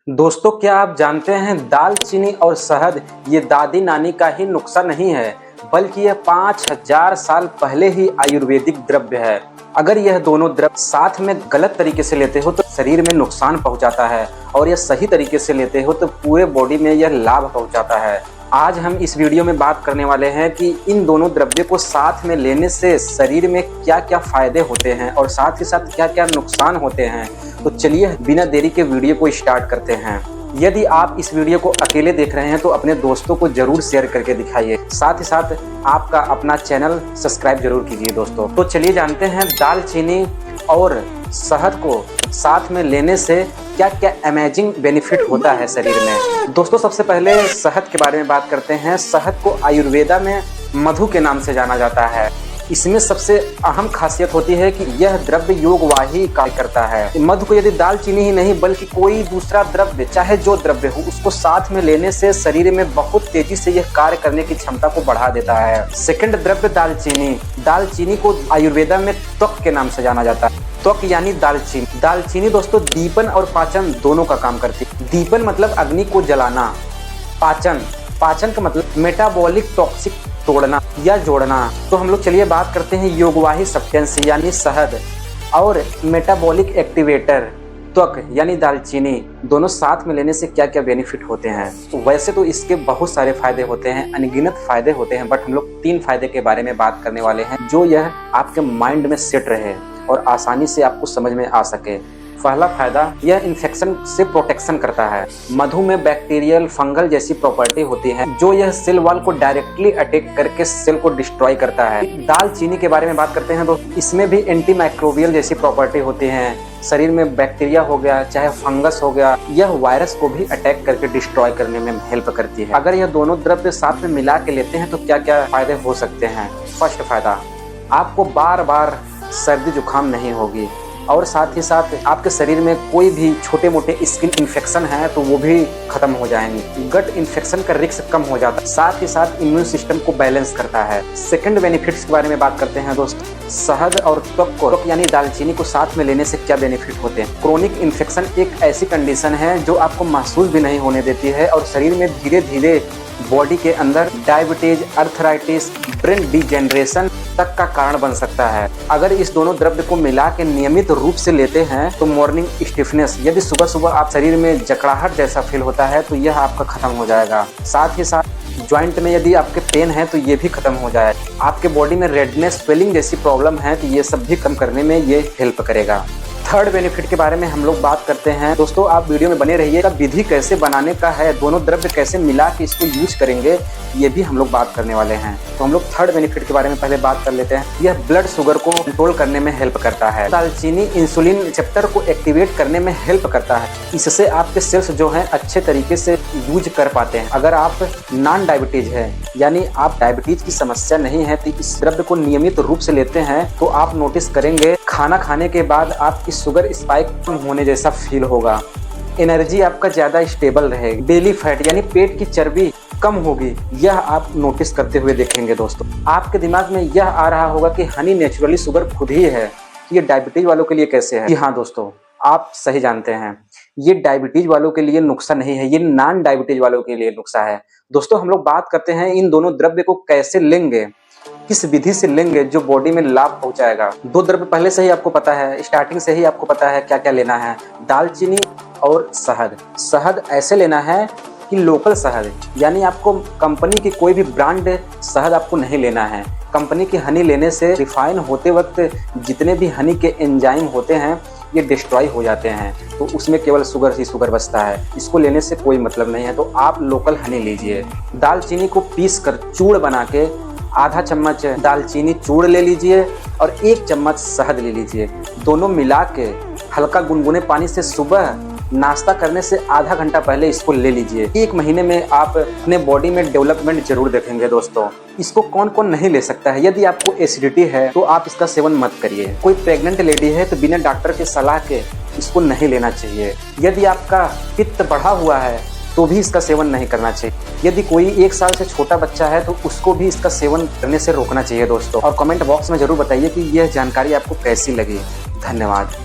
दोस्तों, क्या आप जानते हैं दालचीनी और शहद ये दादी नानी का ही नुस्खा नहीं है, बल्कि यह 5000 साल पहले ही आयुर्वेदिक द्रव्य है। अगर यह दोनों द्रव्य साथ में गलत तरीके से लेते हो तो शरीर में नुकसान पहुंचाता है, और यह सही तरीके से लेते हो तो पूरे बॉडी में यह लाभ पहुंचाता है। आज हम इस वीडियो में बात करने वाले हैं कि इन दोनों द्रव्य को साथ में लेने से शरीर में क्या क्या फायदे होते हैं और साथ ही साथ क्या क्या नुकसान होते हैं। तो चलिए बिना देरी के वीडियो को स्टार्ट करते हैं। यदि आप इस वीडियो को अकेले देख रहे हैं तो अपने दोस्तों को जरूर शेयर करके दिखाइए। साथ ही साथ आपका अपना चैनल सब्सक्राइब जरूर कीजिए दोस्तों। तो चलिए जानते हैं दालचीनी और शहद को साथ में लेने से क्या क्या अमेजिंग बेनिफिट होता है शरीर में। दोस्तों, सबसे पहले शहद के बारे में बात करते हैं। शहद को आयुर्वेदा में मधु के नाम से जाना जाता है। इसमें सबसे अहम खासियत होती है कि यह द्रव्य योगवाही कार्य करता है। मधु को यदि दालचीनी ही नहीं बल्कि कोई दूसरा द्रव्य, चाहे जो द्रव्य हो, उसको साथ में लेने से शरीर में बहुत तेजी से यह कार्य करने की क्षमता को बढ़ा देता है। सेकंड द्रव्य दालचीनी। दालचीनी को आयुर्वेदा में त्वक के नाम से जाना जाता है। त्वक यानी दालचीनी। दालचीनी दोस्तों दीपन और पाचन दोनों का काम करती है। दीपन मतलब अग्नि को जलाना, पाचन का मतलब मेटाबॉलिक टॉक्सिक तोड़ना या जोड़ना। तो हम लोग चलिए बात करते हैं योगवाही सब्सटेंस यानी शहद और मेटाबॉलिक एक्टिवेटर त्वक यानी दालचीनी, दोनों साथ में लेने से क्या क्या बेनिफिट होते हैं। तो वैसे तो इसके बहुत सारे फायदे होते हैं, अनगिनत फायदे होते हैं, बट हम लोग 3 फायदे के बारे में बात करने वाले हैं जो यह आपके माइंड में सेट रहे और आसानी से आपको समझ में आ सके। पहला फायदा, यह इन्फेक्शन से प्रोटेक्शन करता है। मधु में बैक्टीरियल फंगल जैसी प्रॉपर्टी होती है जो यह सेल वॉल को डायरेक्टली अटैक करके सेल को डिस्ट्रॉय करता है। दालचीनी के बारे में बात करते हैं तो इसमें भी एंटी माइक्रोबियल जैसी प्रॉपर्टी होती है। शरीर में बैक्टीरिया हो गया चाहे फंगस हो गया, यह वायरस को भी अटैक करके डिस्ट्रॉय करने में हेल्प करती है। अगर यह दोनों द्रव्य साथ में मिला के लेते हैं तो क्या क्या फायदे हो सकते हैं। फर्स्ट फायदा, आपको बार बार सर्दी जुकाम नहीं होगी, और साथ ही साथ आपके शरीर में कोई भी छोटे मोटे स्किन इन्फेक्शन है तो वो भी खत्म हो जाएंगे। गट इन्फेक्शन का रिस्क कम हो जाता है। साथ ही साथ इम्यून सिस्टम को बैलेंस करता है। सेकंड बेनिफिट्स के बारे में बात करते हैं दोस्तों। शहद और त्वक यानी दालचीनी को साथ में लेने से क्या बेनिफिट होते हैं। क्रोनिक इन्फेक्शन एक ऐसी कंडीशन है जो आपको महसूस भी नहीं होने देती है और शरीर में धीरे धीरे बॉडी के अंदर डायबिटीज, अर्थराइटिस, ब्रेन डिजेनरेशन तक का कारण बन सकता है। अगर इस दोनों द्रव्य को मिला के नियमित रूप से लेते हैं तो मॉर्निंग स्टिफनेस, यदि सुबह सुबह आप शरीर में जकड़ाहट जैसा फील होता है तो यह आपका खत्म हो जाएगा। साथ ही साथ जॉइंट में यदि आपके पेन है तो ये भी खत्म हो जाएगा। आपके बॉडी में रेडनेस, स्वेलिंग जैसी प्रॉब्लम है तो ये सब भी कम करने में ये हेल्प करेगा। थर्ड बेनिफिट के बारे में हम लोग बात करते हैं। दोस्तों, आप वीडियो में बने रहिएगा। विधि कैसे बनाने का है, दोनों द्रव्य कैसे मिला के इसको यूज करेंगे, ये भी हम लोग बात करने वाले हैं। तो हम लोग थर्ड बेनिफिट के बारे में पहले बात कर लेते हैं। यह ब्लड शुगर को कंट्रोल करने में हेल्प करता है। दालचीनी इंसुलिन रिसेप्टर को एक्टिवेट करने में हेल्प करता है। इससे आपके सेल्स जो हैं अच्छे तरीके से यूज कर पाते हैं। अगर आप नॉन डायबिटीज है यानी आप डायबिटीज की समस्या नहीं है तो इस द्रव्य को नियमित रूप से लेते हैं तो आप नोटिस करेंगे खाना खाने के बाद आपकी शुगर स्पाइक कम होने जैसा फील होगा। एनर्जी आपका ज्यादा स्टेबल रहेगी। बेली फैट यानी पेट की चर्बी कम होगी, यह आप नोटिस करते हुए देखेंगे। दोस्तों, आपके दिमाग में यह आ रहा होगा कि हनी नेचुरली शुगर खुद ही है, ये डायबिटीज वालों के लिए कैसे है। जी हाँ दोस्तों, आप सही जानते हैं, ये डायबिटीज वालों के लिए नुस्खा नहीं है, ये नॉन डायबिटीज वालों के लिए नुस्खा है। दोस्तों, हम लोग बात करते हैं इन दोनों द्रव्य को कैसे लेंगे, किस विधि से लेंगे जो बॉडी में लाभ पहुंचाएगा। 2 द्रव्य पहले से ही आपको पता है, स्टार्टिंग से ही आपको पता है क्या क्या लेना है। दालचीनी और शहद। शहद ऐसे लेना है कि लोकल शहद, यानी आपको कंपनी की कोई भी ब्रांड शहद आपको नहीं लेना है। कंपनी की हनी लेने से रिफाइन होते वक्त जितने भी हनी के एंजाइम होते हैं ये डिस्ट्रॉय हो जाते हैं, तो उसमें केवल शुगर ही शुगर बचता है। इसको लेने से कोई मतलब नहीं है। तो आप लोकल हनी लीजिए। दालचीनी को पीस कर चूड़ बना के आधा चम्मच दालचीनी चूड़ ले लीजिए और 1 चम्मच शहद ले लीजिए। दोनों मिला के हल्का गुनगुने पानी से सुबह नाश्ता करने से आधा घंटा पहले इसको ले लीजिए। 1 महीने में आप अपने बॉडी में डेवलपमेंट जरूर देखेंगे। दोस्तों, इसको कौन कौन नहीं ले सकता है। यदि आपको एसिडिटी है तो आप इसका सेवन मत करिए। कोई प्रेग्नेंट लेडी है तो बिना डॉक्टर के सलाह के इसको नहीं लेना चाहिए। यदि आपका पित्त बढ़ा हुआ है तो भी इसका सेवन नहीं करना चाहिए। यदि कोई 1 साल से छोटा बच्चा है तो उसको भी इसका सेवन करने से रोकना चाहिए दोस्तों। और कमेंट बॉक्स में जरूर बताइए कि यह जानकारी आपको कैसी लगी। धन्यवाद।